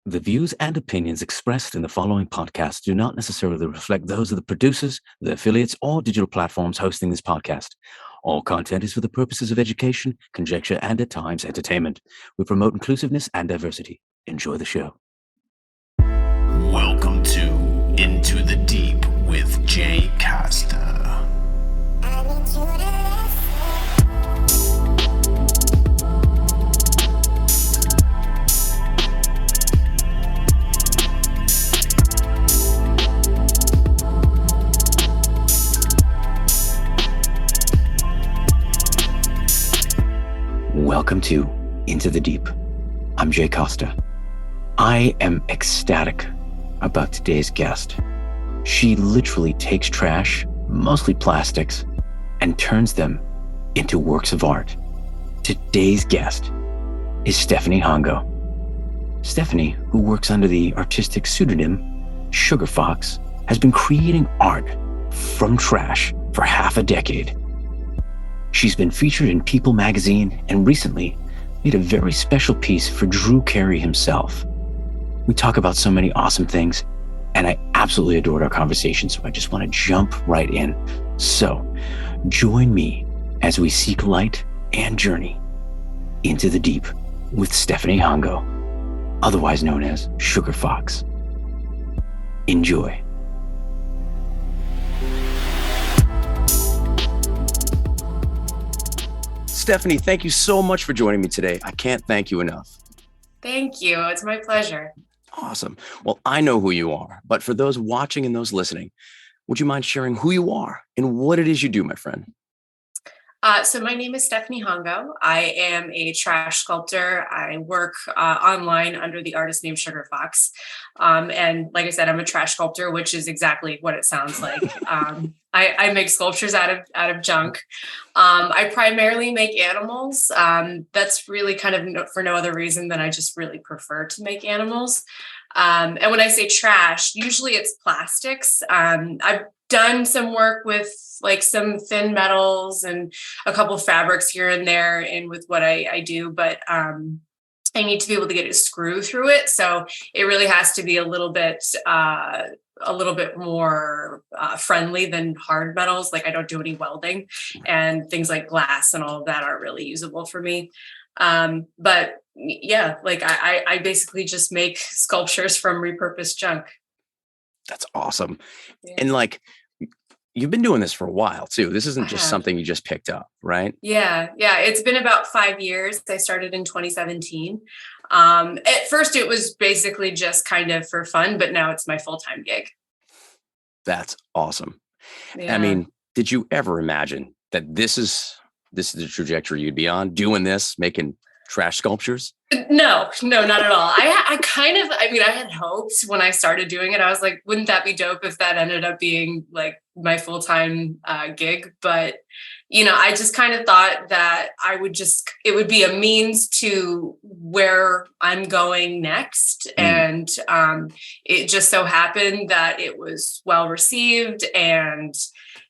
The views and opinions expressed in the following podcast do not necessarily reflect those of the producers, the affiliates, or digital platforms hosting this podcast. All content is for the purposes of education, conjecture, and at times entertainment. We promote inclusiveness and diversity. Enjoy the show. Welcome to Into the Deep with Jay Costa. Welcome to Into the Deep. I'm Jay Costa. I am ecstatic about today's guest. She literally takes trash, mostly plastics, and turns them into works of art. Today's guest is Stephanie Hongo. Stephanie, who works under the artistic pseudonym Sugarfox, has been creating art from trash for half a decade. She's been featured in People magazine and recently made a very special piece for Drew Carey himself. We talk about so many awesome things, and I absolutely adored our conversation, so I just want to jump right in. So join me as we seek light and journey into the deep with Stephanie Hongo, otherwise known as Sugarfox. Enjoy. Stephanie, thank you so much for joining me today. I can't thank you enough. Thank you. It's my pleasure. Awesome. Well, I know who you are, but for those watching and those listening, would you mind sharing who you are and what it is you do, my friend? So my name is Stephanie Hongo. I am a trash sculptor. I work online under the artist name Sugarfox. And like I said, I'm a trash sculptor, which is exactly what it sounds like. I make sculptures out of junk. I primarily make animals. That's really kind of for no other reason than I just really prefer to make animals. And when I say trash, usually it's plastics. I've done some work with like some thin metals and a couple of fabrics here and there and with what I do, but I need to be able to get a screw through it. So it really has to be a little bit more friendly than hard metals. Like I don't do any welding, and things like glass and all of that aren't really usable for me. But yeah, like I basically just make sculptures from repurposed junk. That's awesome. Yeah. And like, you've been doing this for a while too. This isn't just something you just picked up, right? Yeah. It's been about 5 years. I started in 2017. At first it was basically just kind of for fun, but now it's my full-time gig. That's awesome. Yeah. I mean, did you ever imagine that this is the trajectory you'd be on, doing this, making trash sculptures? No, not at all. I had hoped when I started doing it, I was like, wouldn't that be dope if that ended up being like my full-time gig? But, I just kind of thought that it would be a means to where I'm going next. And it just so happened that it was well received, and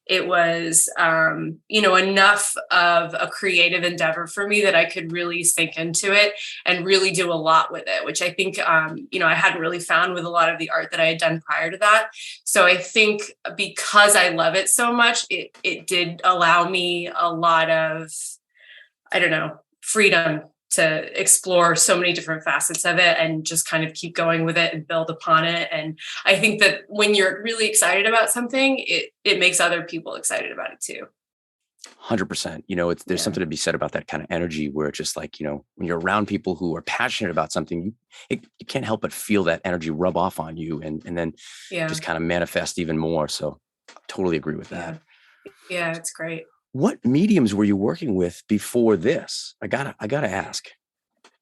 it was, enough of a creative endeavor for me that I could really sink into it and really do a lot with it, which I think, I hadn't really found with a lot of the art that I had done prior to that. So I think because I love it so much, it did allow me a lot of, freedom to explore so many different facets of it and just kind of keep going with it and build upon it. And I think that when you're really excited about something, it makes other people excited about it too. 100%. There's something to be said about that kind of energy where it's just like, when you're around people who are passionate about something, you can't help but feel that energy rub off on you and then just kind of manifest even more. So I totally agree with that. Yeah, it's great. What mediums were you working with before this? I gotta ask.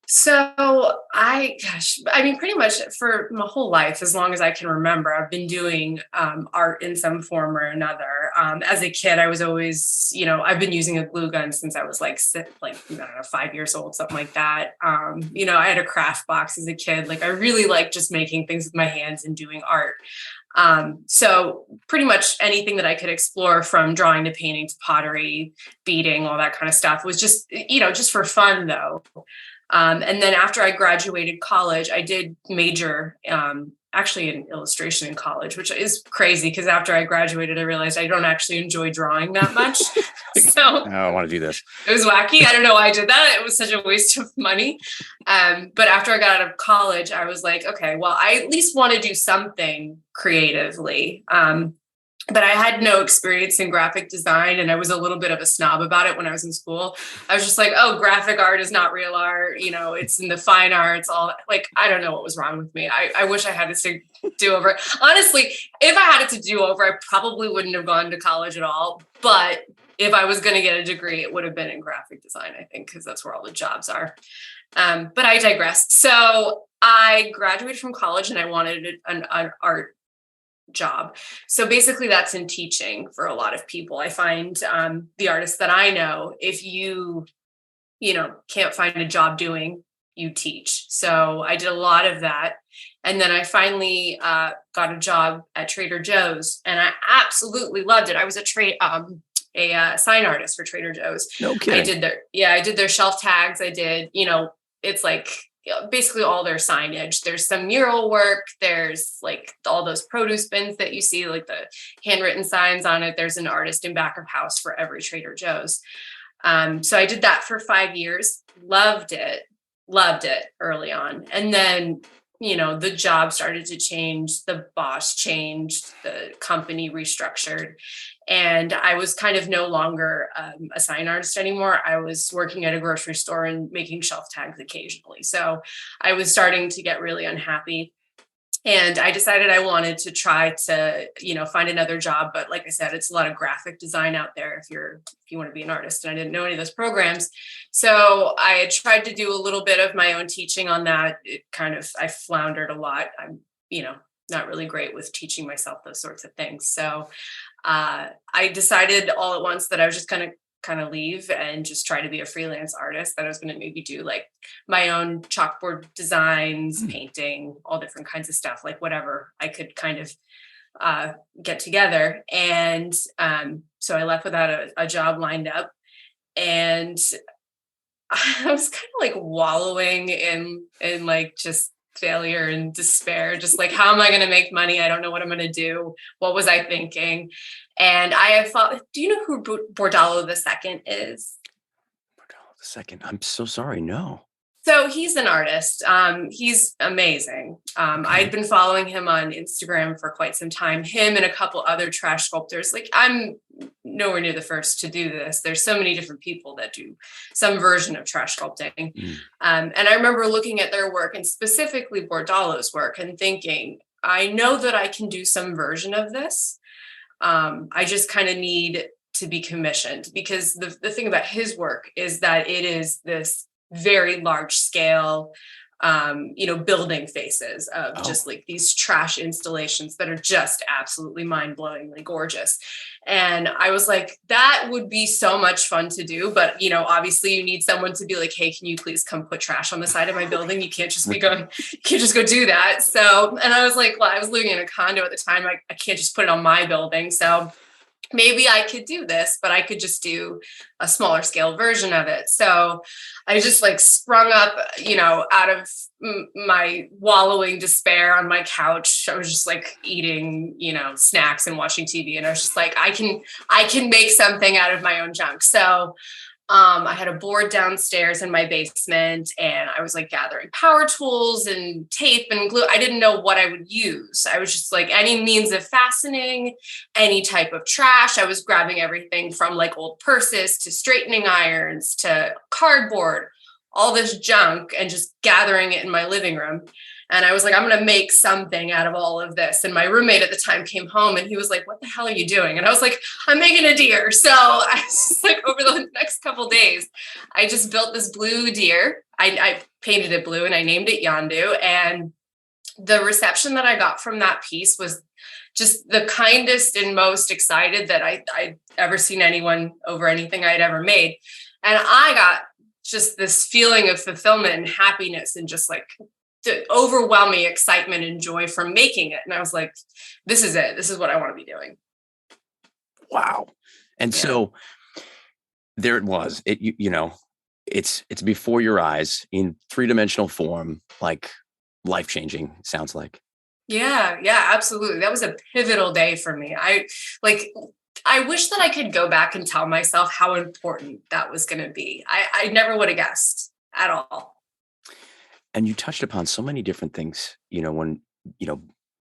So pretty much for my whole life, as long as I can remember, I've been doing art in some form or another. As a kid, I was always, I've been using a glue gun since I was 5 years old, something like that. I had a craft box as a kid. Like I really liked just making things with my hands and doing art. So pretty much anything that I could explore, from drawing to painting to pottery, beading, all that kind of stuff, was just, just for fun though. And then after I graduated college, I did major actually in illustration in college, which is crazy because after I graduated, I realized I don't actually enjoy drawing that much. So I want to do this. It was wacky. I don't know why I did that. It was such a waste of money. But after I got out of college, I was like, okay, well, I at least want to do something creatively. But I had no experience in graphic design, and I was a little bit of a snob about it when I was in school. I was just like, oh, graphic art is not real art. It's in the fine arts. All like, I don't know what was wrong with me. I wish I had it to do over. Honestly, if I had it to do over, I probably wouldn't have gone to college at all. But if I was going to get a degree, it would have been in graphic design, I think, because that's where all the jobs are. But I digress. So I graduated from college and I wanted an art job. So basically that's in teaching for a lot of people. I find the artists that I know, if you can't find a job doing, you teach. So I did a lot of that. And then I finally got a job at Trader Joe's and I absolutely loved it. I was a sign artist for Trader Joe's. No kidding. I did their shelf tags. I did, it's like basically all their signage. There's some mural work. There's like all those produce bins that you see, like the handwritten signs on it. There's an artist in back of house for every Trader Joe's. So I did that for 5 years. Loved it early on. And then, the job started to change. The boss changed. The company restructured. And I was kind of no longer a sign artist anymore. I was working at a grocery store and making shelf tags occasionally. So I was starting to get really unhappy. And I decided I wanted to try to, find another job. But like I said, it's a lot of graphic design out there if you want to be an artist. And I didn't know any of those programs. So I had tried to do a little bit of my own teaching on that. I floundered a lot. I'm, not really great with teaching myself those sorts of things. So I decided all at once that I was just going to kind of leave and just try to be a freelance artist, that I was going to maybe do like my own chalkboard designs, painting, all different kinds of stuff, like whatever I could kind of get together. And so I left without a job lined up. And I was kind of like wallowing in like just failure and despair, just like, how am I going to make money? I don't know what I'm going to do. What was I thinking? And I have thought, do you know who Bordalo II is? Bordalo II. I'm so sorry. No. So he's an artist. He's amazing. Okay. I'd been following him on Instagram for quite some time. Him and a couple other trash sculptors. Like, I'm nowhere near the first to do this. There's so many different people that do some version of trash sculpting. And I remember looking at their work, and specifically Bordalo's work, and thinking, I know that I can do some version of this. I just kind of need to be commissioned, because the thing about his work is that it is this very large scale, building faces of just like these trash installations that are just absolutely mind-blowingly gorgeous. And I was like, that would be so much fun to do. But, obviously you need someone to be like, hey, can you please come put trash on the side of my building? You can't just go do that. So, and I was like, well, I was living in a condo at the time. I can't just put it on my building. So maybe I could do this, but I could just do a smaller scale version of it. So I just like sprung up, out of my wallowing despair on my couch. I was just like eating, snacks and watching TV. And I was just like, I can make something out of my own junk. So I had a board downstairs in my basement, and I was like gathering power tools and tape and glue. I didn't know what I would use. I was just like, any means of fastening, any type of trash. I was grabbing everything from like old purses to straightening irons to cardboard, all this junk, and just gathering it in my living room. And I was like, I'm going to make something out of all of this. And my roommate at the time came home and he was like, what the hell are you doing? And I was like, I'm making a deer. So I was just like, over the next couple of days, I just built this blue deer. I painted it blue and I named it Yandu. And the reception that I got from that piece was just the kindest and most excited that I'd ever seen anyone over anything I'd ever made. And I got just this feeling of fulfillment and happiness and just like the overwhelming excitement and joy from making it. And I was like, this is it. This is what I want to be doing. Wow. And so there it was. it's before your eyes in three-dimensional form, like life-changing, sounds like. Yeah, yeah, absolutely. That was a pivotal day for me. Like I wish that I could go back and tell myself how important that was going to be. I never would have guessed at all. And you touched upon so many different things, when, you know,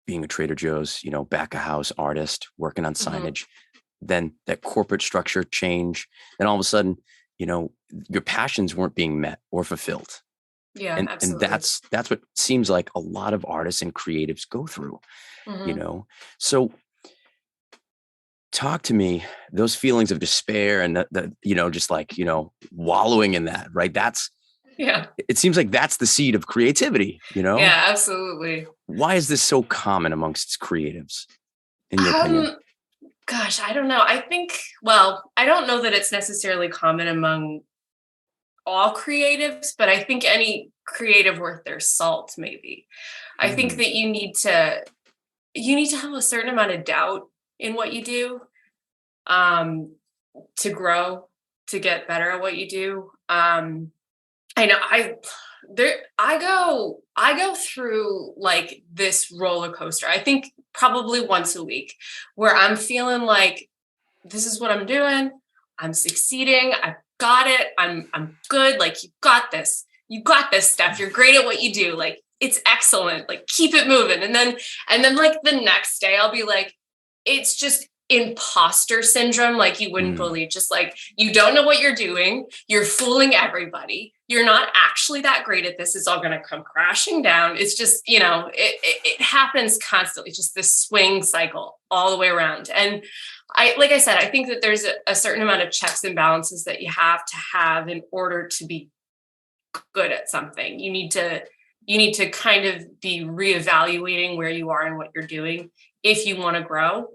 being a Trader Joe's, back of house artist, working on Hmm. signage, then that corporate structure change, then all of a sudden, your passions weren't being met or fulfilled. Yeah, And absolutely. that's what seems like a lot of artists and creatives go through, you Hmm. know. So talk to me, those feelings of despair and just like, wallowing in that, right? Yeah, It seems like that's the seed of creativity. yeah, absolutely. Why is this so common amongst creatives, in your opinion? Um, Gosh, I don't know. I think, well, I don't know that it's necessarily common among all creatives, but I think any creative worth their salt, maybe. I think Mm, that you need to have a certain amount of doubt in what you do, um, to grow, to get better at what you do. I know I go through like this roller coaster. I think probably once a week where I'm feeling like this is what I'm doing. I'm succeeding. I've got it. I'm good. Like you got this. You got this, Steph. You're great at what you do. Like it's excellent. Like keep it moving. And then like the next day I'll be like, it's just imposter syndrome like you wouldn't mm, believe. Just like you don't know what you're doing. You're fooling everybody. You're not actually that great at this. It's all going to come crashing down. It's just, it happens constantly, just this swing cycle all the way around. And like I said, I think that there's a certain amount of checks and balances that you have to have in order to be good at something. You need to kind of be reevaluating where you are and what you're doing if you want to grow.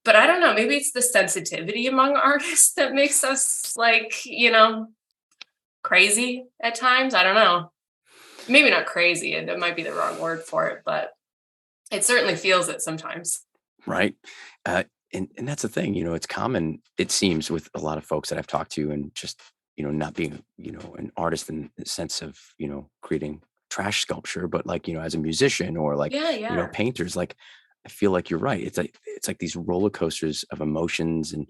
But I don't know, maybe it's the sensitivity among artists that makes us like, crazy at times. I don't know. Maybe not crazy, and that might be the wrong word for it, but it certainly feels it sometimes. right. Uh, and that's the thing, it's common, it seems, with a lot of folks that I've talked to, and just, not being, an artist in the sense of, creating trash sculpture, but like, as a musician or like, Yeah, yeah. painters, like, I feel like you're right. It's like these roller coasters of emotions. And,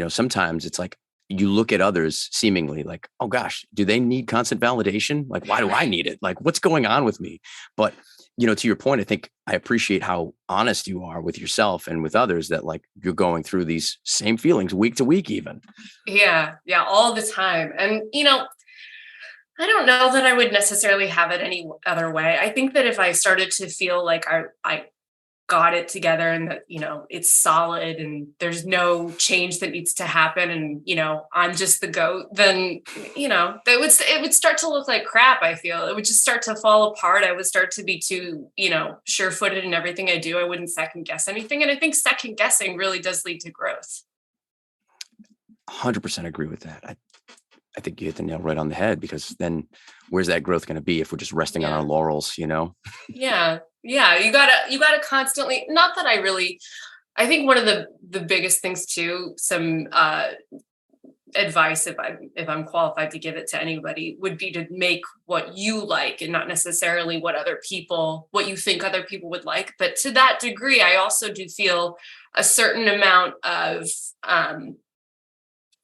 sometimes it's like you look at others seemingly like, oh gosh, do they need constant validation? Like, why do I Right. need it? Like, what's going on with me? But, to your point, I think I appreciate how honest you are with yourself and with others, that like you're going through these same feelings week to week, even. Yeah, yeah, all the time. And I don't know that I would necessarily have it any other way. I think that if I started to feel like I got it together and that, it's solid and there's no change that needs to happen and, I'm just the goat, then, it would start to look like crap, I feel. It would just start to fall apart. I would start to be too, sure-footed in everything I do. I wouldn't second guess anything. And I think second guessing really does lead to growth. 100% agree with that. I think you hit the nail right on the head, because then where's that growth going to be if we're just resting on our Yeah. laurels? Yeah. Yeah. You gotta constantly, not that I think one of the biggest things too, some advice, if I'm qualified to give it to anybody, would be to make what you like and not necessarily what you think other people would like. But to that degree, I also do feel a certain amount of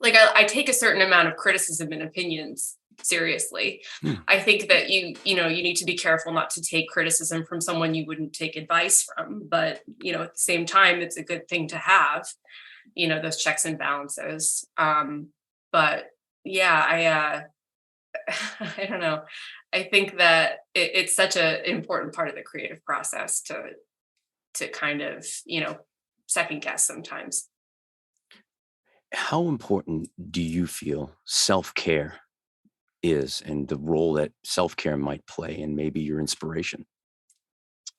like I take a certain amount of criticism and opinions seriously. Hmm. I think that you need to be careful not to take criticism from someone you wouldn't take advice from, but at the same time it's a good thing to have, those checks and balances. But yeah, I don't know. I think that it's such an important part of the creative process to kind of, second guess sometimes. How important do you feel self-care is, and the role that self-care might play in maybe your inspiration?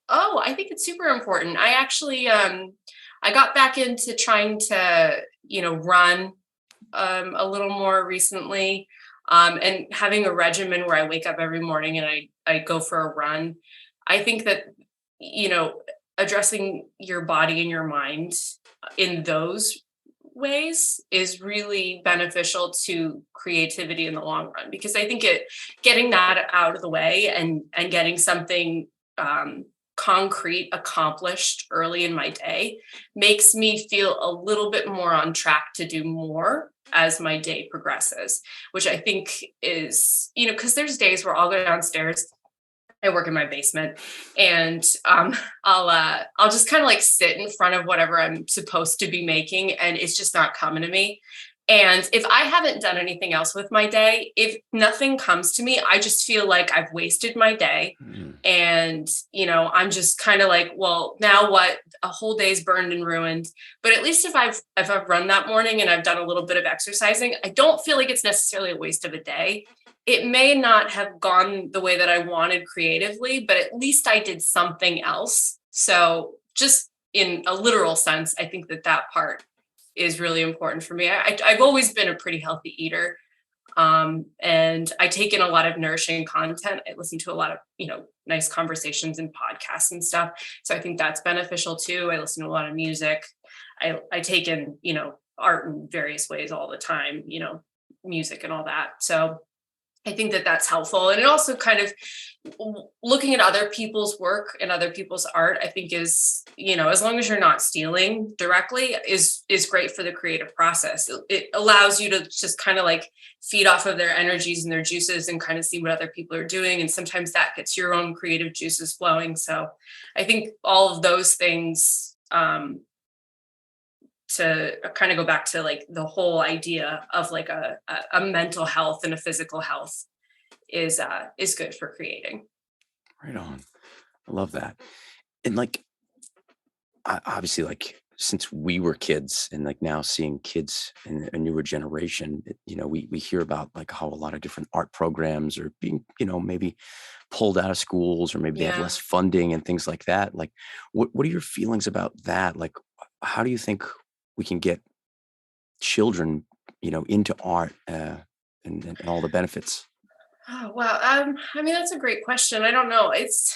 Oh, I think it's super important. I actually I got back into trying to, run a little more recently. And having a regimen where I wake up every morning and I go for a run. I think that, you know, addressing your body and your mind in those ways is really beneficial to creativity in the long run, because I think getting that out of the way and getting something concrete accomplished early in my day makes me feel a little bit more on track to do more as my day progresses, which I think is, because there's days where I'll go downstairs. I work in my basement, and I'll just kind of like sit in front of whatever I'm supposed to be making, and it's just not coming to me. And if I haven't done anything else with my day, if nothing comes to me, I just feel like I've wasted my day. And, I'm just kind of like, well, now what? A whole day's burned and ruined. But at least if I've run that morning and I've done a little bit of exercising, I don't feel like it's necessarily a waste of a day. It may not have gone the way that I wanted creatively, but at least I did something else. So just in a literal sense, I think that part is really important for me. I've always been a pretty healthy eater. And I take in a lot of nourishing content. I listen to a lot of, nice conversations and podcasts and stuff. So I think that's beneficial too. I listen to a lot of music. I take in, art in various ways all the time, music and all that. So I think that's helpful. And it also kind of looking at other people's work and other people's art, I think is, as long as you're not stealing directly is great for the creative process. It allows you to just kind of like feed off of their energies and their juices and kind of see what other people are doing. And sometimes that gets your own creative juices flowing. So I think all of those things, to kind of go back to like the whole idea of like a mental health and a physical health is good for creating. Right on. I love that. And like, obviously, like since we were kids and like now seeing kids in a newer generation, we hear about like how a lot of different art programs are being, maybe pulled out of schools, or maybe they have less funding and things like that. Like, what are your feelings about that? Like, how do you think we can get children, into art and all the benefits? Oh, wow. I mean, that's a great question. I don't know. It's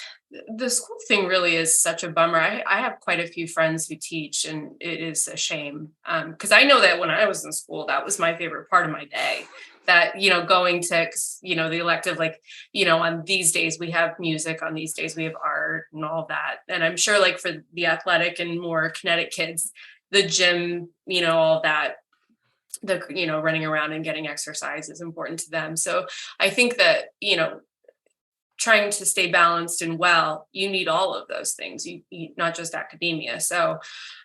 the school thing really is such a bummer. I have quite a few friends who teach, and it is a shame. Because I know that when I was in school, that was my favorite part of my day. That, going to, the elective, like, on these days we have music, on these days we have art and all that. And I'm sure like for the athletic and more kinetic kids, the gym, all that, running around and getting exercise is important to them. So I think that, trying to stay balanced and well, you need all of those things, you not just academia. So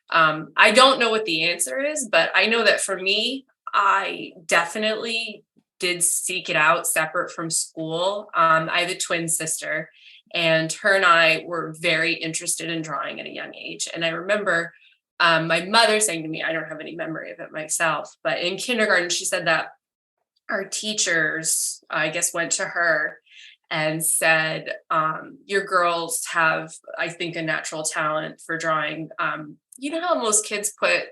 I don't know what the answer is, but I know that for me, I definitely did seek it out separate from school. I have a twin sister, and her and I were very interested in drawing at a young age. And I remember my mother saying to me, I don't have any memory of it myself, but in kindergarten, she said that our teachers, I guess, went to her and said, your girls have, I think, a natural talent for drawing. You know how most kids put,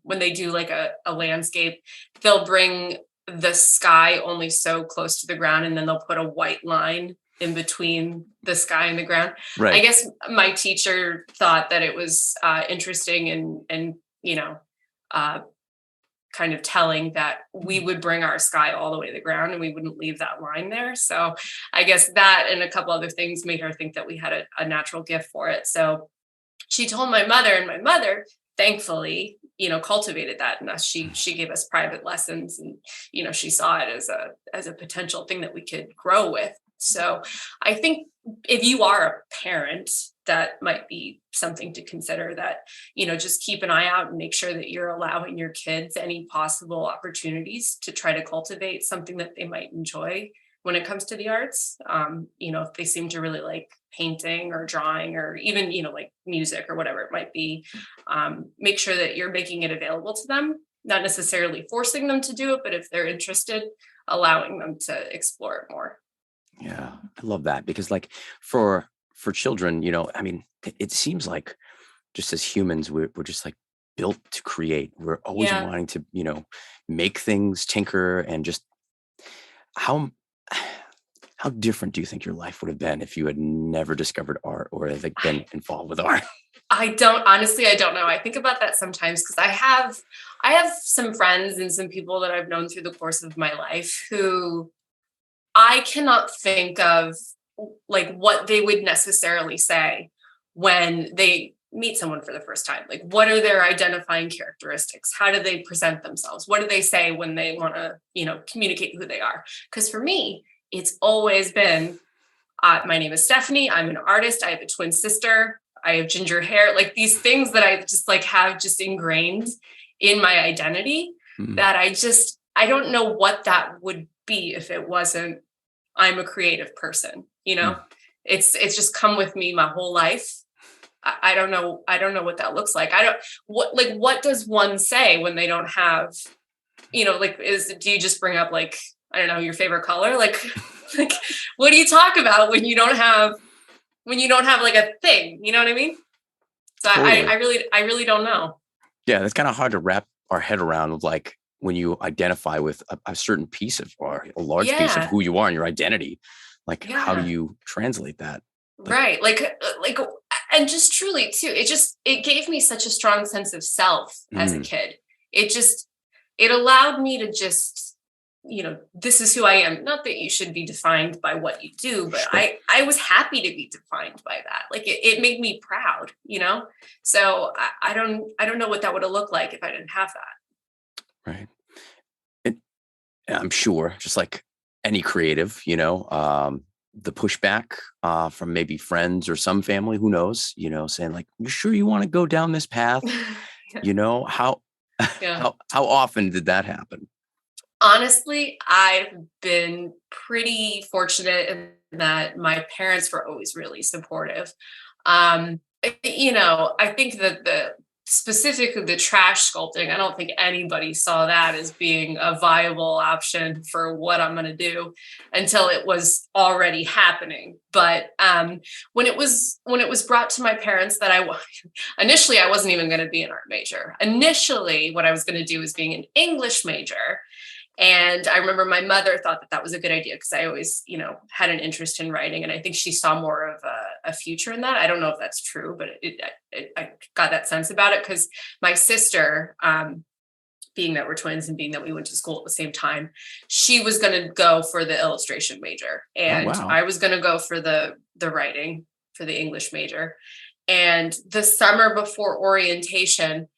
when they do like a landscape, they'll bring the sky only so close to the ground, and then they'll put a white line in between the sky and the ground. Right. I guess my teacher thought that it was interesting and kind of telling that we would bring our sky all the way to the ground and we wouldn't leave that line there. So I guess that and a couple other things made her think that we had a natural gift for it. So she told my mother, and my mother, thankfully, cultivated that in us. She gave us private lessons, and, she saw it as a potential thing that we could grow with. So I think if you are a parent, that might be something to consider, that, just keep an eye out and make sure that you're allowing your kids any possible opportunities to try to cultivate something that they might enjoy when it comes to the arts. If they seem to really like painting or drawing or even, like music or whatever it might be, make sure that you're making it available to them, not necessarily forcing them to do it, but if they're interested, allowing them to explore it more. Yeah, I love that, because like for children, I mean, it seems like just as humans, we're just like built to create. We're always wanting to, make things, tinker, and just how different do you think your life would have been if you had never discovered art or like been involved with art? I don't honestly, I don't know. I think about that sometimes because I have some friends and some people that I've known through the course of my life who I cannot think of like what they would necessarily say when they meet someone for the first time. Like, what are their identifying characteristics? How do they present themselves? What do they say when they want to, communicate who they are? Because for me, it's always been, my name is Stephanie. I'm an artist. I have a twin sister. I have ginger hair. Like these things that I just like have just ingrained in my identity that I don't know what that would be if it wasn't I'm a creative person, It's just come with me my whole life. I don't know. I don't know what that looks like. What does one say when they don't have, do you just bring up like, I don't know, your favorite color? Like, what do you talk about when you don't have like a thing? You know what I mean? So Totally. I really don't know. Yeah, that's kind of hard to wrap our head around of like when you identify with a certain piece of or a large piece of Yeah. who you are and your identity. Like, how do Yeah. you translate that? Right. And just truly too, it gave me such a strong sense of self as a kid. It allowed me to just, this is who I am. Not that you should be defined by what you do, but Sure. I was happy to be defined by that. Like it made me proud, So I don't know what that would have looked like if I didn't have that. Right. And I'm sure, just like any creative, the pushback from maybe friends or some family, who knows, saying like, "You sure you want to go down this path?" Yeah. How Yeah. how often did that happen? Honestly, I've been pretty fortunate in that my parents were always really supportive. I think that specifically the trash sculpting, I don't think anybody saw that as being a viable option for what I'm going to do until it was already happening. But when it was brought to my parents that initially I wasn't even going to be an art major. Initially, what I was going to do was being an English major. And I remember my mother thought that was a good idea because I always, had an interest in writing. And I think she saw more of a future in that. I don't know if that's true, but I got that sense about it because my sister, being that we're twins and being that we went to school at the same time, she was going to go for the illustration major. Oh, And wow. I was going to go for the writing, for the English major. And the summer before orientation,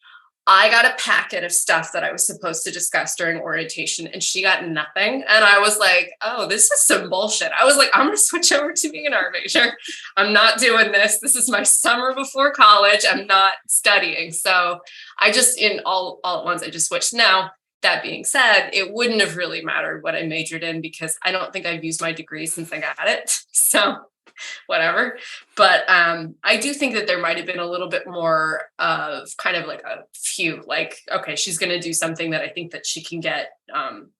I got a packet of stuff that I was supposed to discuss during orientation and she got nothing. And I was like, oh, this is some bullshit. I was like, I'm going to switch over to being an art major. I'm not doing this. This is my summer before college. I'm not studying. So I just, in all at once, I just switched. Now, that being said, it wouldn't have really mattered what I majored in because I don't think I've used my degree since I got it. So whatever. But I do think that there might have been a little bit more of kind of like a few, like, okay, she's going to do something that I think that she can get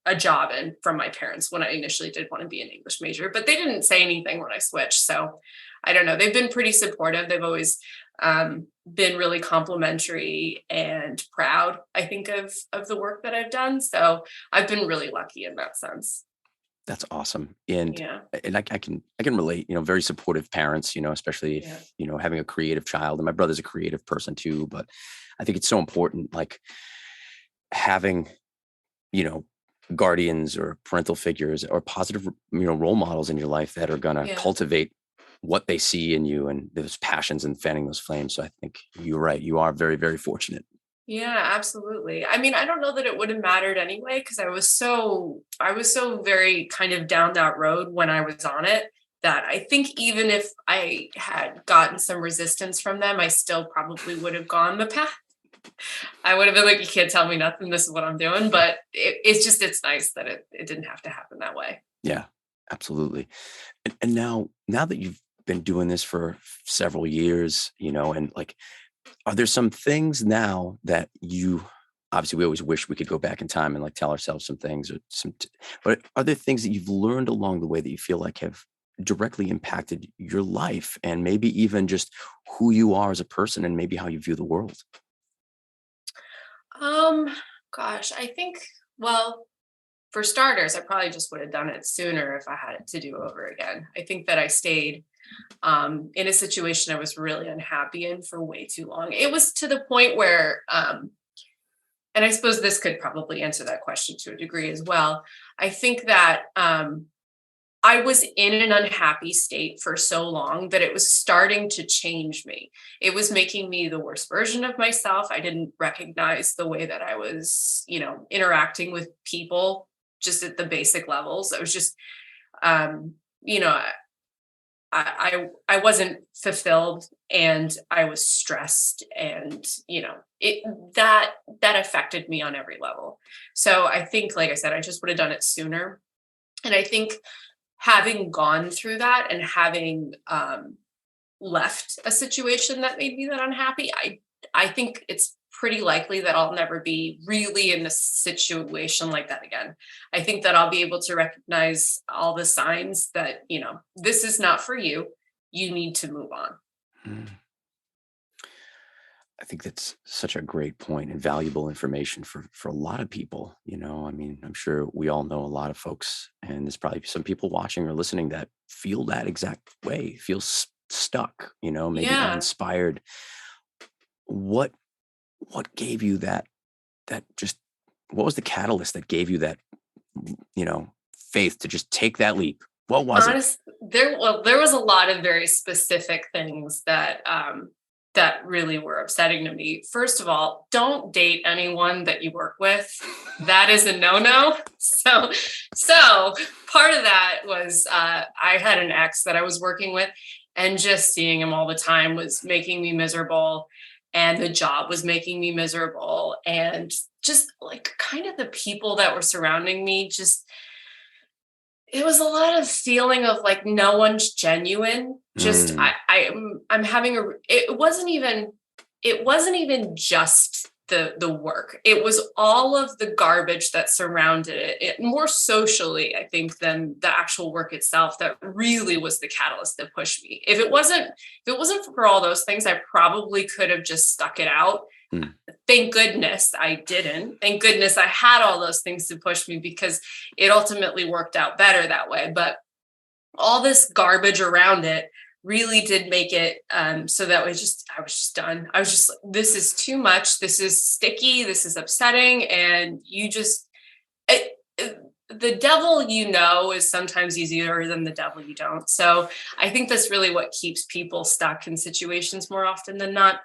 a job in from my parents when I initially did want to be an English major, but they didn't say anything when I switched. So I don't know. They've been pretty supportive. They've always been really complimentary and proud, I think, of the work that I've done. So I've been really lucky in that sense. That's awesome. And Yeah. I can relate, very supportive parents, especially if, Yeah. having a creative child. And my brother's a creative person too, but I think it's so important, like having, guardians or parental figures or positive, role models in your life that are going to Yeah. cultivate what they see in you and those passions and fanning those flames. So I think you're right. You are very, very fortunate. Yeah, absolutely. I mean, I don't know that it would have mattered anyway, because I was so very kind of down that road when I was on it that I think even if I had gotten some resistance from them, I still probably would have gone the path. I would have been like, you can't tell me nothing. This is what I'm doing. But it's nice that it didn't have to happen that way. Yeah, absolutely. And now that you've been doing this for several years, and like, are there some things now that you obviously we always wish we could go back in time and like tell ourselves some things or but are there things that you've learned along the way that you feel like have directly impacted your life and maybe even just who you are as a person and maybe how you view the world? Um, Gosh, I think, well, for starters, I probably just would have done it sooner if I had it to do over again. I think that I stayed in a situation I was really unhappy in for way too long. It was to the point where, and I suppose this could probably answer that question to a degree as well. I think that I was in an unhappy state for so long that it was starting to change me. It was making me the worst version of myself. I didn't recognize the way that I was, interacting with people just at the basic levels. I was just, you know, I wasn't fulfilled, and I was stressed, and that affected me on every level. So I think, like I said, I just would have done it sooner. And I think having gone through that and having left a situation that made me that unhappy, I think it's pretty likely that I'll never be really in a situation like that again. I think that I'll be able to recognize all the signs that, this is not for you. You need to move on. Mm. I think that's such a great point and valuable information for a lot of people. I mean, I'm sure we all know a lot of folks, and there's probably some people watching or listening that feel that exact way, feel stuck, maybe Yeah. uninspired. What gave you that just, what was the catalyst that gave you that, faith to just take that leap? What was it? There was a lot of very specific things that really were upsetting to me. First of all, don't date anyone that you work with. That is a no-no. So part of that was I had an ex that I was working with, and just seeing him all the time was making me miserable. And the job was making me miserable. And just like kind of the people that were surrounding me, it was a lot of feeling of like no one's genuine. Just I'm having it wasn't even just the work. It was all of the garbage that surrounded it more socially, I think, than the actual work itself, that really was the catalyst that pushed me. If it wasn't for all those things, I probably could have just stuck it out. Thank goodness I didn't. Thank goodness I had all those things to push me, because it ultimately worked out better that way. But all this garbage around it really did make it so that I was just done. I was just like, this is too much. This is sticky. This is upsetting. And the devil, is sometimes easier than the devil you don't. So I think that's really what keeps people stuck in situations more often than not.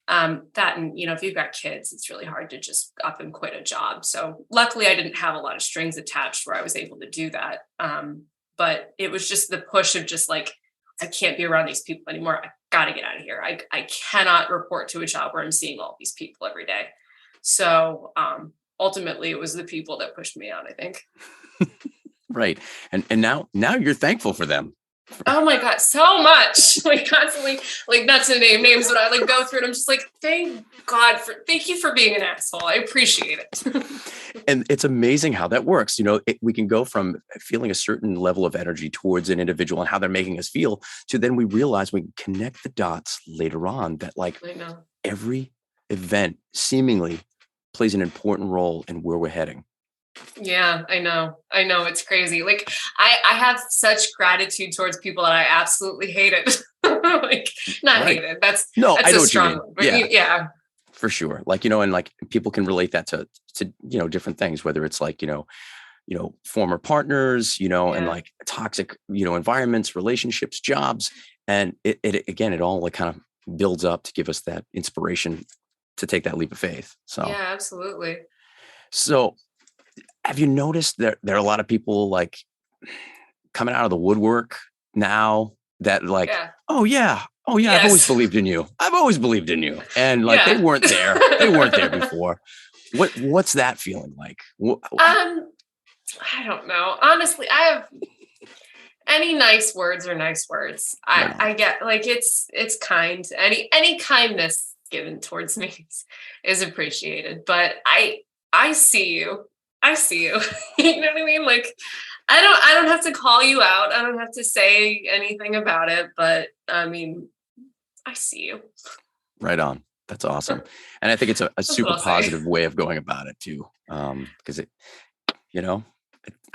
That, and if you've got kids, it's really hard to just up and quit a job. So luckily I didn't have a lot of strings attached where I was able to do that. But it was just the push of just like, I can't be around these people anymore. I got to get out of here. I cannot report to a job where I'm seeing all these people every day. So ultimately it was the people that pushed me out, I think. Right. And now you're thankful for them. Oh my God, so much. Like constantly, like not to name names, but I like go through it. I'm just like, thank you for being an asshole. I appreciate it. And it's amazing how that works. We can go from feeling a certain level of energy towards an individual and how they're making us feel, to then we realize we can connect the dots later on that like every event seemingly plays an important role in where we're heading. Yeah, I know. It's crazy. Like I have such gratitude towards people that I absolutely hated. Like not Right. hated. That's I know a what strong you mean. one. But yeah. For sure. Like, and like people can relate that to different things, whether it's like, former partners, and like toxic, environments, relationships, jobs. And it all like kind of builds up to give us that inspiration to take that leap of faith. So yeah, absolutely. So have you noticed that there are a lot of people like coming out of the woodwork now that like, oh yeah, yes. I've always believed in you. And like they weren't there. They weren't there before. What's that feeling like? I don't know. Honestly, I have any nice words are nice words. I get like it's kind. Any kindness given towards me is appreciated. But I see you. You know what I mean? Like, I don't have to call you out. I don't have to say anything about it, but I mean, I see you. Right on. That's awesome. And I think it's a super positive way of going about it too. Because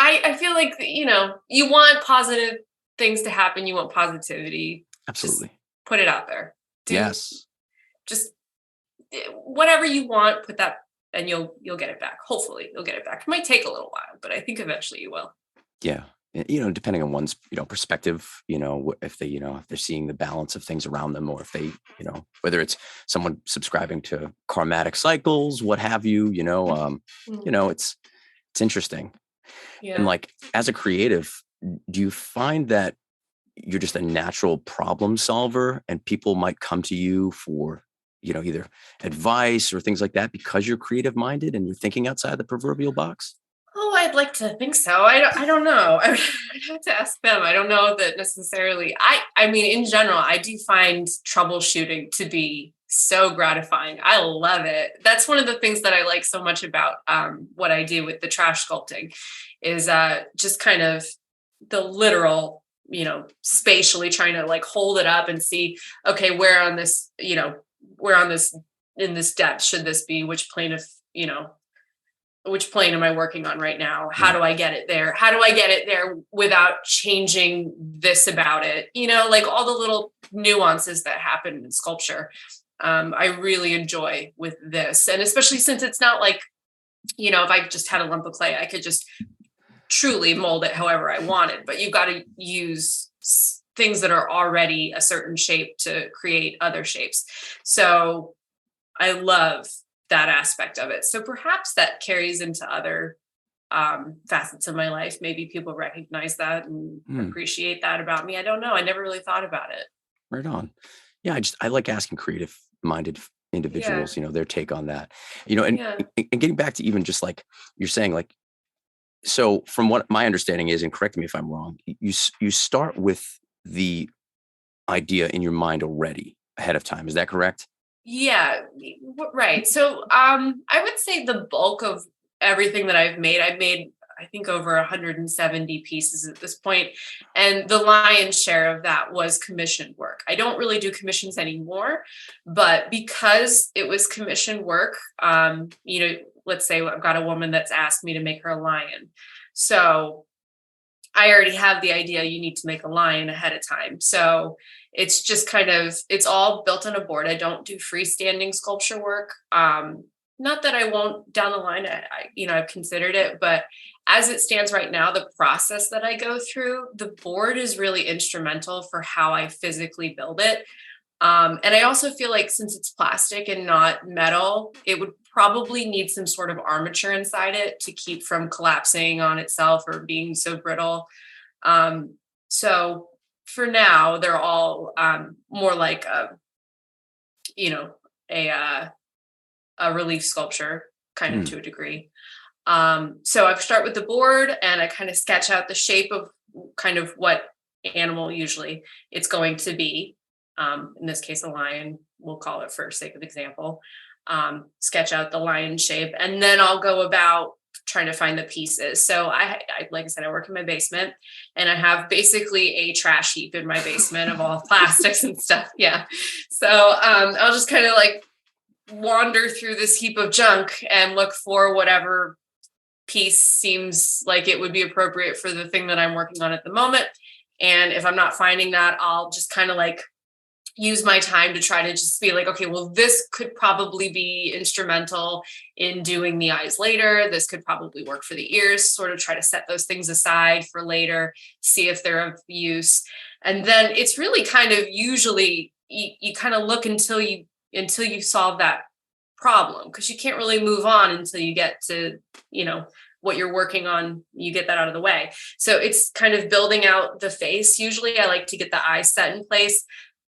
I feel like, you want positive things to happen. You want positivity. Absolutely. Just put it out there. Yes. Just whatever you want, put that, and you'll get it back. Hopefully you'll get it back. It might take a little while, but I think eventually you will. Yeah. Depending on one's, perspective, if they, if they're seeing the balance of things around them, or if they, whether it's someone subscribing to karmatic cycles, what have you, it's interesting. Yeah. And like, as a creative, do you find that you're just a natural problem solver and people might come to you for, either advice or things like that because you're creative minded and you're thinking outside the proverbial box? Oh, I'd like to think so. I don't know. I'd have to ask them. I don't know that necessarily. I mean, in general, I do find troubleshooting to be so gratifying. I love it. That's one of the things that I like so much about what I do with the trash sculpting is just kind of the literal, spatially trying to like hold it up and see, okay, where on this, in this depth should this be? Which plane am I working on right now? How do I get it there? How do I get it there without changing this about it? Like all the little nuances that happen in sculpture. I really enjoy with this. And especially since it's not like, if I just had a lump of clay, I could just truly mold it however I wanted, but you've got to use things that are already a certain shape to create other shapes. So I love that aspect of it. So perhaps that carries into other facets of my life. Maybe people recognize that and appreciate that about me. I don't know. I never really thought about it. Right on. Yeah. I like asking creative minded individuals, their take on that, and getting back to even just like you're saying, like, so from what my understanding is, and correct me if I'm wrong, you start with the idea in your mind already ahead of time. Is that correct? Yeah, right. So I would say the bulk of everything that I've made, I think over 170 pieces at this point. And the lion's share of that was commissioned work. I don't really do commissions anymore, but because it was commissioned work, let's say I've got a woman that's asked me to make her a lion. So I already have the idea you need to make a lion ahead of time. So it's just it's all built on a board. I don't do freestanding sculpture work. Not that I won't down the line, I've considered it, but as it stands right now, the process that I go through, the board is really instrumental for how I physically build it. And I also feel like since it's plastic and not metal, it would probably need some sort of armature inside it to keep from collapsing on itself or being so brittle. So for now, they're all more like a relief sculpture kind of to a degree. So I start with the board and I kind of sketch out the shape of kind of what animal usually it's going to be. In this case, a lion, we'll call it for sake of example. Sketch out the lion shape, and then I'll go about trying to find the pieces. So I like I said, I work in my basement and I have basically a trash heap in my basement of all plastics and stuff. Yeah. So I'll just kind of like wander through this heap of junk and look for whatever piece seems like it would be appropriate for the thing that I'm working on at the moment. And if I'm not finding that, I'll just kind of like use my time to try to just be like, okay, well, this could probably be instrumental in doing the eyes later. This could probably work for the ears, sort of try to set those things aside for later, see if they're of use. And then it's really kind of usually you kind of look until you solve that problem, because you can't really move on until you get to, what you're working on, you get that out of the way. So it's kind of building out the face. Usually I like to get the eyes set in place.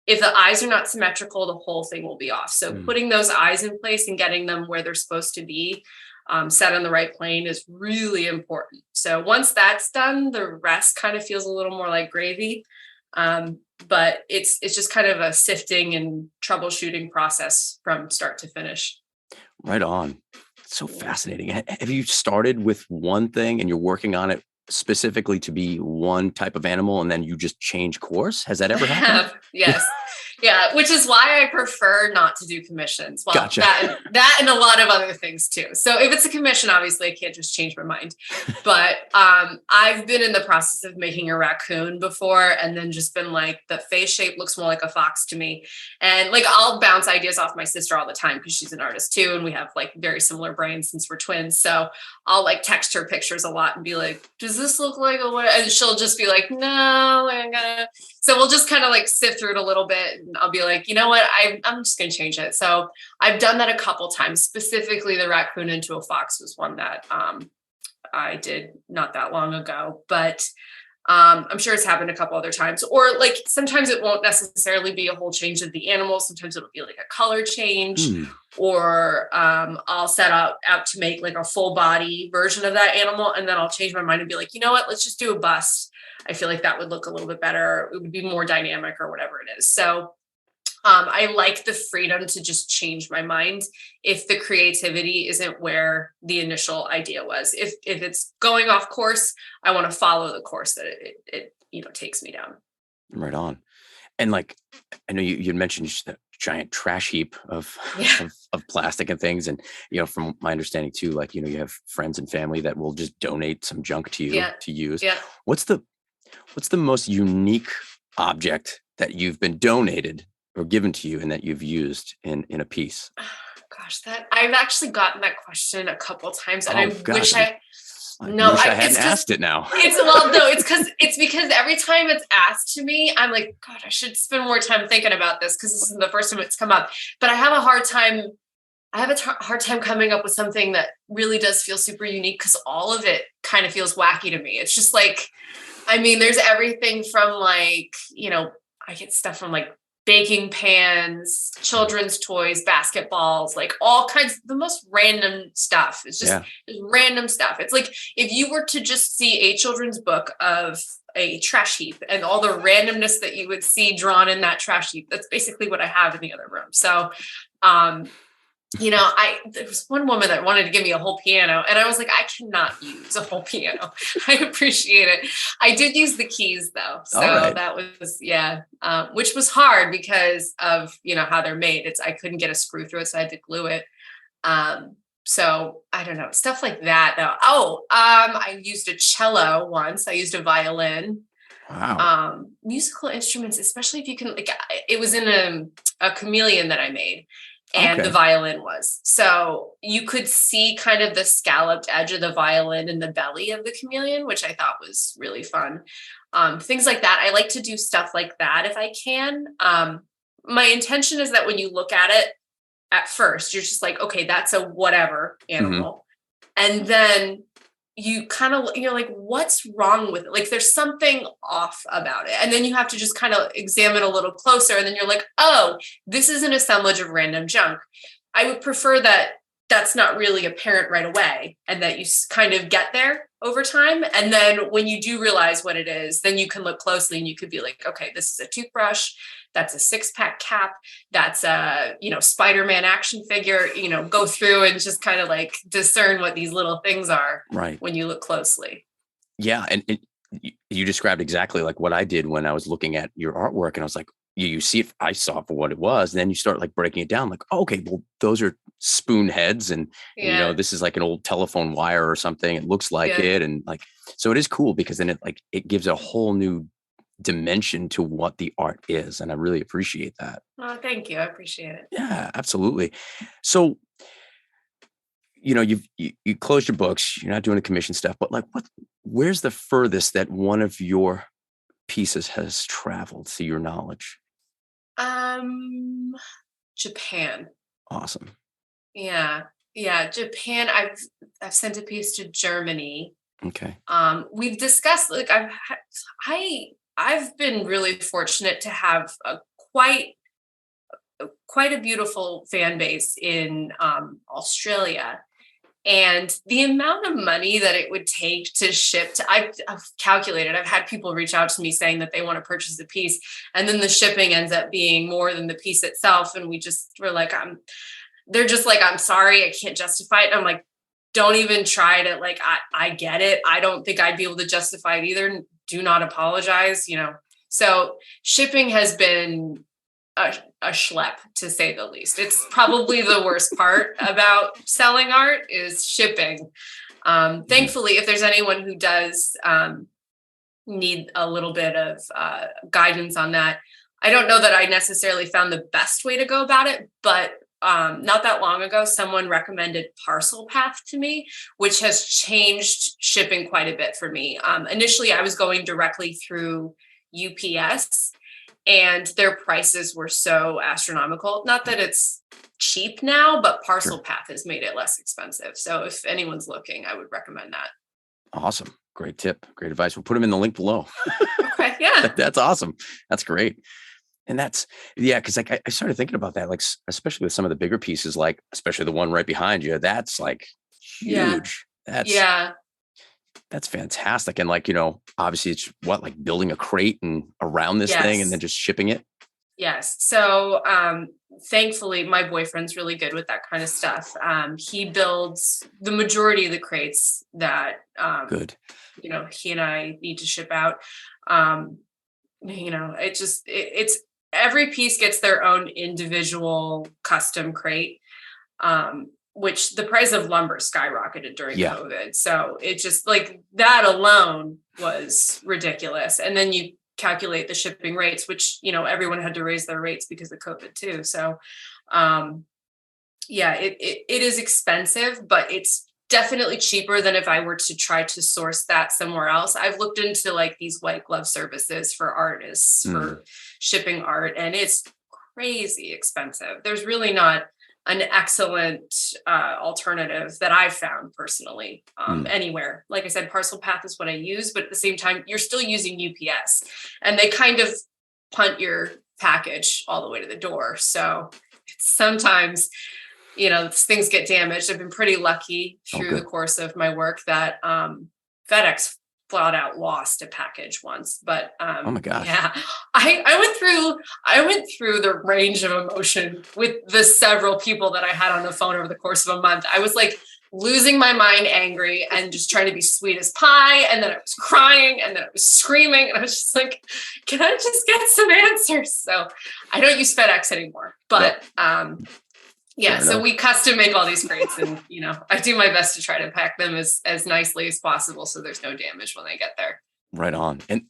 If the eyes are not symmetrical, the whole thing will be off. So putting those eyes in place and getting them where they're supposed to be, set on the right plane, is really important. So once that's done, the rest kind of feels a little more like gravy. But it's just kind of a sifting and troubleshooting process from start to finish. Right on. So fascinating. Have you started with one thing and you're working on it specifically to be one type of animal and then you just change course? Has that ever happened? Yes. Yeah, which is why I prefer not to do commissions. Well, Gotcha. that and a lot of other things too. So if it's a commission, obviously I can't just change my mind. But I've been in the process of making a raccoon before, and then just been like, the face shape looks more like a fox to me. And like, I'll bounce ideas off my sister all the time because she's an artist too, and we have like very similar brains since we're twins. So I'll like text her pictures a lot and be like, does this look like a what? And she'll just be like, no, I'm gonna. So we'll just kind of like sift through it a little bit, and I'll be like, you know what, I'm just gonna change it. So I've done that a couple times. Specifically, the raccoon into a fox was one that I did not that long ago, but I'm sure it's happened a couple other times. Or like sometimes it won't necessarily be a whole change of the animal. Sometimes it'll be like a color change, or I'll set out to make like a full body version of that animal, and then I'll change my mind and be like, you know what, let's just do a bust. I feel like that would look a little bit better. It would be more dynamic or whatever it is. So I like the freedom to just change my mind if the creativity isn't where the initial idea was. If it's going off course, I want to follow the course that it takes me down. Right on. And like, I know you mentioned just that giant trash heap of plastic and things. And, from my understanding too, like, you have friends and family that will just donate some junk to you to use. Yeah. What's the most unique object that you've been donated or given to you and that you've used in a piece? Gosh, that I've actually gotten that question a couple of times, and I wish I hadn't asked it now. It's because every time it's asked to me, I'm like, God, I should spend more time thinking about this because this is the first time it's come up. But I have a hard time coming up with something that really does feel super unique, because all of it kind of feels wacky to me. It's just like, I mean, there's everything from like, I get stuff from like baking pans, children's toys, basketballs, like all kinds of the most random stuff. It's just random stuff. It's like if you were to just see a children's book of a trash heap and all the randomness that you would see drawn in that trash heap, that's basically what I have in the other room. So, there was one woman that wanted to give me a whole piano, and I was like, I cannot use a whole piano. I appreciate it. I did use the keys though. So that was, which was hard because of, how they're made. I couldn't get a screw through it, so I had to glue it. So I don't know, stuff like that though. I used a cello once. I used a violin. Wow. Musical instruments, especially if you can, like, it was in a chameleon that I made. And the violin was. So you could see kind of the scalloped edge of the violin in the belly of the chameleon, which I thought was really fun. Things like that. I like to do stuff like that if I can. My intention is that when you look at it at first, you're just like, okay, that's a whatever animal. Mm-hmm. And then you're like, what's wrong with it? Like there's something off about it. And then you have to just kind of examine a little closer. And then you're like, oh, this is an assemblage of random junk. I would prefer that that's not really apparent right away, and that you kind of get there over time. And then when you do realize what it is, then you can look closely and you could be like, okay, this is a toothbrush. That's a 6-pack cap. That's a, Spider-Man action figure, go through and just kind of like discern what these little things are when you look closely. Yeah. And you described exactly like what I did when I was looking at your artwork, and I was like, you see it, I saw it for what it was. And then you start like breaking it down like, oh, okay, well, those are spoon heads. And, this is like an old telephone wire or something. It looks like it. And like, so it is cool because then it gives a whole new dimension to what the art is. And I really appreciate that. Oh, thank you. I appreciate it. Yeah, absolutely. So, you closed your books, you're not doing the commission stuff, but like where's the furthest that one of your pieces has traveled to your knowledge? Japan. Awesome. Yeah. Japan. I've sent a piece to Germany. Okay. We've discussed, like, I've been really fortunate to have quite a beautiful fan base in Australia. And the amount of money that it would take to ship I've calculated, I've had people reach out to me saying that they want to purchase the piece, and then the shipping ends up being more than the piece itself. And we're like, they're just like, I'm sorry, I can't justify it. And I'm like, don't even try to, like, I get it. I don't think I'd be able to justify it either. Do not apologize, So shipping has been a schlep, to say the least. It's probably the worst part about selling art is shipping. Thankfully, if there's anyone who does need a little bit of guidance on that, I don't know that I necessarily found the best way to go about it, but not that long ago, someone recommended Parcel Path to me, which has changed shipping quite a bit for me. Initially, I was going directly through UPS, and their prices were so astronomical. Not that it's cheap now, but Parcel Path has made it less expensive. So if anyone's looking, I would recommend that. Awesome. Great tip. Great advice. We'll put them in the link below. Okay. Yeah. That's awesome. That's great. And that's, yeah, because like I started thinking about that, like especially with some of the bigger pieces, like especially the one right behind you, that's like huge. That's fantastic. And like, obviously it's like building a crate and around this thing and then just shipping it. Yes. So thankfully, my boyfriend's really good with that kind of stuff. He builds the majority of the crates that good. He and I need to ship out. It's every piece gets their own individual custom crate, which the price of lumber skyrocketed during COVID. So it just like that alone was ridiculous. And then you calculate the shipping rates, which, everyone had to raise their rates because of COVID too. So, it is expensive, but it's definitely cheaper than if I were to try to source that somewhere else. I've looked into like these white glove services for artists for shipping art, and it's crazy expensive. There's really not an excellent alternative that I've found personally anywhere. Like I said, Parcel Path is what I use, but at the same time, you're still using UPS, and they kind of punt your package all the way to the door. So sometimes, things get damaged. I've been pretty lucky through the course of my work that FedEx flat out lost a package once, but oh my gosh. Yeah, I went through the range of emotion with the several people that I had on the phone over the course of a month. I was like losing my mind, angry, and just trying to be sweet as pie, and then I was crying, and then I was screaming, and I was just like, can I just get some answers? So I don't use FedEx anymore, but so we custom make all these crates, and I do my best to try to pack them as nicely as possible so there's no damage when they get there. Right on. And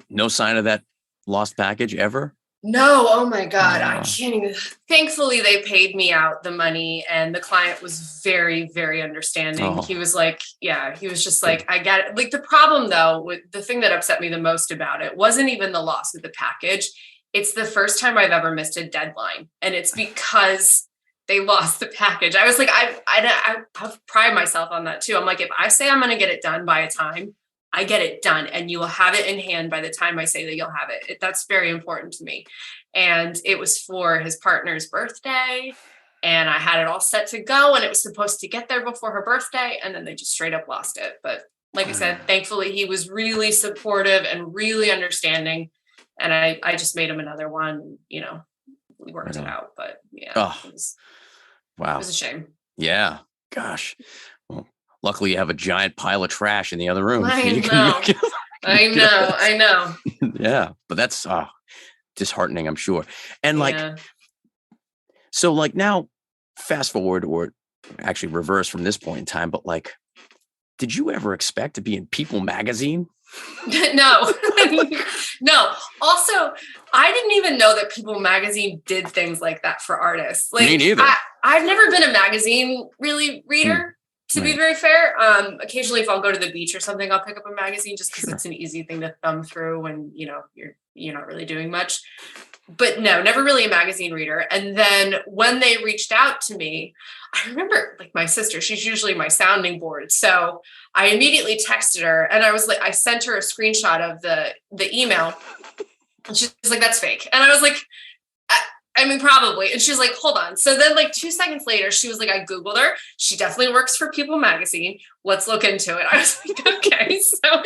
no sign of that lost package ever? No. Oh my God. I can't even. Thankfully, they paid me out the money, and the client was very, very understanding. He was like, he was just like, I get it. Like the problem though, with the thing that upset me the most about it wasn't even the loss of the package. It's the first time I've ever missed a deadline. And it's because they lost the package. I was like, I pride myself on that too. I'm like, if I say I'm going to get it done by a time, I get it done, and you will have it in hand by the time I say that you'll have it. That's very important to me. And it was for his partner's birthday, and I had it all set to go, and it was supposed to get there before her birthday, and then they just straight up lost it. But like I said, thankfully he was really supportive and really understanding, and I just made him another one. We worked it out, but it was a shame. Yeah. Gosh. Well, luckily you have a giant pile of trash in the other room. I know. Yeah. But that's disheartening, I'm sure. And so like now fast forward, or actually reverse from this point in time, but like, did you ever expect to be in People magazine? No. No. Also, I didn't even know that People magazine did things like that for artists. Like, me neither. I've never been a magazine reader, to be very fair. Occasionally if I'll go to the beach or something, I'll pick up a magazine just because it's an easy thing to thumb through when, you're not really doing much. But no, never really a magazine reader. And then when they reached out to me, I remember like my sister, she's usually my sounding board. So I immediately texted her, and I was like, I sent her a screenshot of the email, and she's like, that's fake. And I was like, I mean, probably. And she's like, hold on. So then like 2 seconds later, she was like, I Googled her. She definitely works for People magazine. Let's look into it. I was like, okay. So,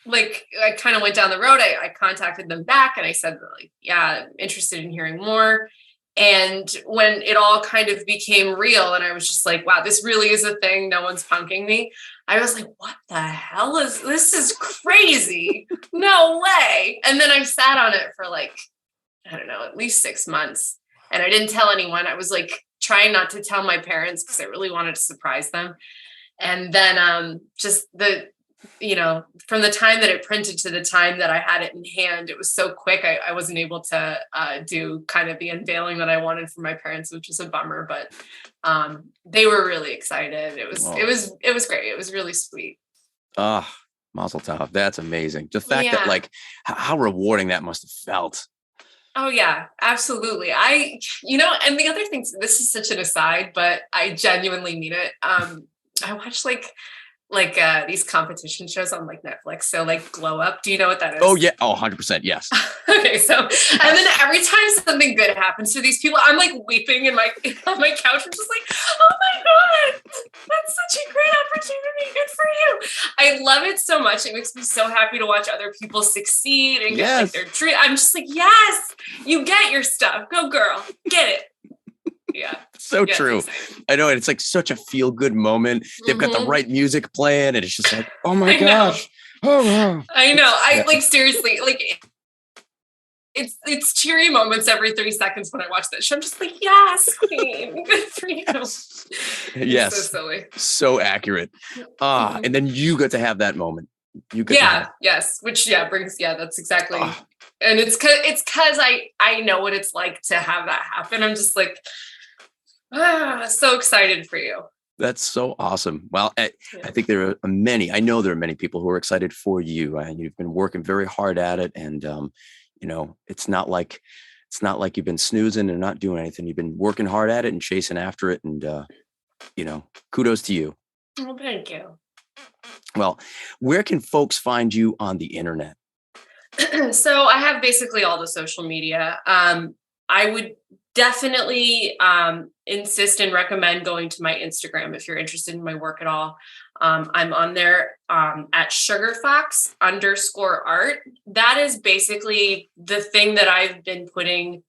I kind of went down the road. I contacted them back, and I said, like, I'm interested in hearing more. And when it all kind of became real, and I was just like, wow, this really is a thing. No one's punking me. I was like, what the hell this is crazy. No way. And then I sat on it for like I don't know, at least 6 months. And I didn't tell anyone. I was like trying not to tell my parents because I really wanted to surprise them. And then just from the time that it printed to the time that I had it in hand, it was so quick. I wasn't able to do kind of the unveiling that I wanted for my parents, which was a bummer, but they were really excited. It was great. It was really sweet. Ah, Mazel Tov. That's amazing. The fact that Yeah. like how rewarding that must have felt. Oh yeah, absolutely. And the other thing, this is such an aside, but I genuinely mean it. I watch these competition shows on like Netflix. So like Glow Up. Do you know what that is? Oh yeah. Oh, 100%. Yes. Okay. So, and then every time something good happens to these people, I'm like weeping on my couch. I'm just like, oh my God, that's such a great opportunity. Good for you. I love it so much. It makes me so happy to watch other people succeed and get like their dream. I'm just like, yes, you get your stuff. Go girl, get it. Yeah. So true. I know. And it's like such a feel good moment. They've got the right music playing and it's just like, oh my gosh. Oh, I know. I like seriously, like it's cheery moments every 3 seconds when I watch that show. I'm just like, yes, queen. Good for you. Yes. So silly. So accurate. And then you got to have that moment. You got yes. Which brings that's exactly. And it's cause I know what it's like to have that happen. I'm just like, so excited for you. That's so awesome. Well, I think there are I know there are many people who are excited for you, and you've been working very hard at it. And, it's not like you've been snoozing and not doing anything. You've been working hard at it and chasing after it. And, kudos to you. Well, thank you. Well, where can folks find you on the internet? So I have basically all the social media. I would definitely insist and recommend going to my Instagram if you're interested in my work at all. I'm on there at Sugarfox_art. That is basically the thing that I've been putting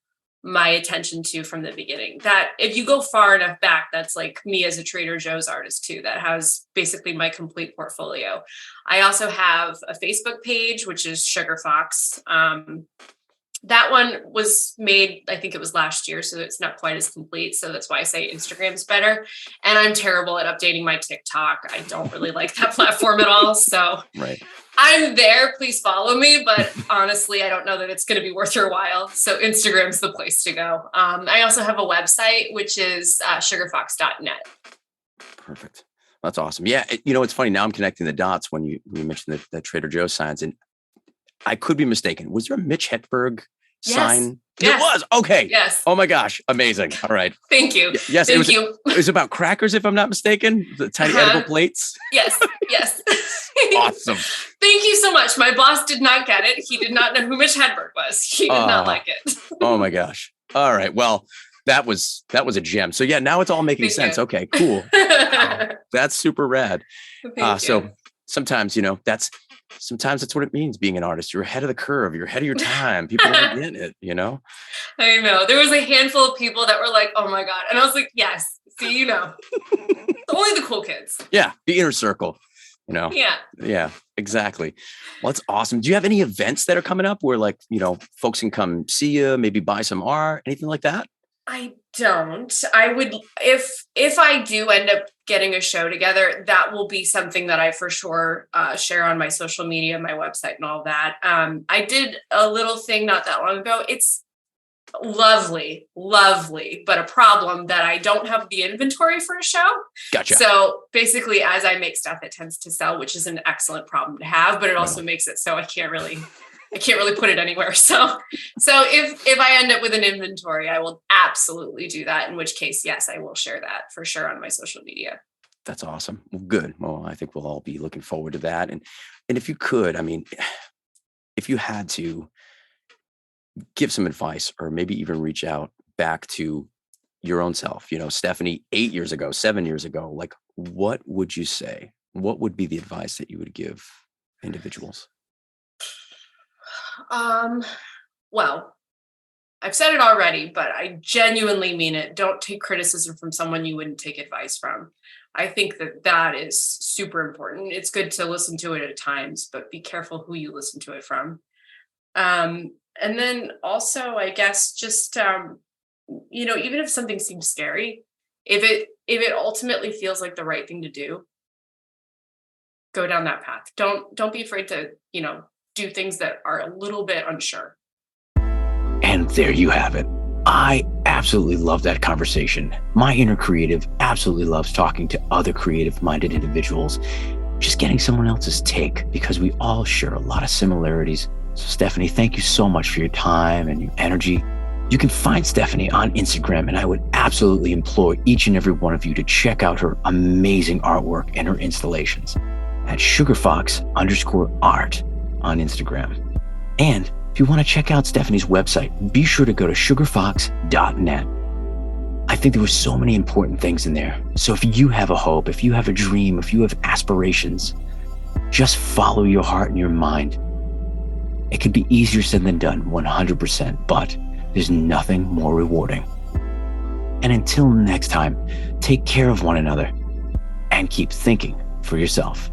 my attention to from the beginning. That if you go far enough back, that's like me as a Trader Joe's artist too. That has basically my complete portfolio. I also have a Facebook page, which is Sugarfox. That one was made, I think it was last year, so it's not quite as complete. So that's why I say Instagram's better. And I'm terrible at updating my TikTok. I don't really like that platform at all. So I'm there. Please follow me. But honestly, I don't know that it's going to be worth your while. So Instagram's the place to go. I also have a website, which is sugarfox.net. Perfect. That's awesome. Yeah. It's funny. Now I'm connecting the dots when you mentioned the Trader Joe's signs. And I could be mistaken. Was there a Mitch Hedberg sign? Yes. It was. Okay. Yes. Oh my gosh. Amazing. All right. Thank you. Yes. It was about crackers, if I'm not mistaken. The tiny edible plates. Yes. Yes. Awesome. Thank you so much. My boss did not get it. He did not know who Mitch Hedberg was. He did not like it. Oh my gosh. All right. Well, that was a gem. So yeah, now it's all making sense. Okay, cool. That's super rad. So sometimes, sometimes that's what it means being an artist. You're ahead of the curve. You're ahead of your time. People are getting it, I know. There was a handful of people that were like, oh my God. And I was like, yes, see, only the cool kids. Yeah. The inner circle, Yeah. Yeah, exactly. Well, that's awesome. Do you have any events that are coming up where folks can come see you, maybe buy some art, anything like that? I don't. I would, if I do end up getting a show together, that will be something that I for sure share on my social media, my website and all that. I did a little thing not that long ago. It's lovely, but a problem that I don't have the inventory for a show. Gotcha. So basically as I make stuff, it tends to sell, which is an excellent problem to have, but it also makes it so I can't really put it anywhere. So if I end up with an inventory, I will absolutely do that. In which case, yes, I will share that for sure on my social media. That's awesome. Well, good. Well, I think we'll all be looking forward to that. And if you could, if you had to give some advice or maybe even reach out back to your own self, Stephanie, 8 years ago, 7 years ago, what would you say? What would be the advice that you would give individuals? Well, I've said it already, but I genuinely mean it. Don't take criticism from someone you wouldn't take advice from. I think that is super important. It's good to listen to it at times, but be careful who you listen to it from. And then also, I guess, just even if something seems scary, if it ultimately feels like the right thing to do, go down that path. Don't be afraid to, do things that are a little bit unsure. And there you have it. I absolutely love that conversation. My inner creative absolutely loves talking to other creative-minded individuals, just getting someone else's take, because we all share a lot of similarities. So Stephanie, thank you so much for your time and your energy. You can find Stephanie on Instagram, and I would absolutely implore each and every one of you to check out her amazing artwork and her installations at sugarfox_art on Instagram. And if you want to check out Stephanie's website, be sure to go to sugarfox.net. I think there were so many important things in there. So if you have a hope, if you have a dream, if you have aspirations, just follow your heart and your mind. It can be easier said than done, 100%, but there's nothing more rewarding. And until next time, take care of one another and keep thinking for yourself.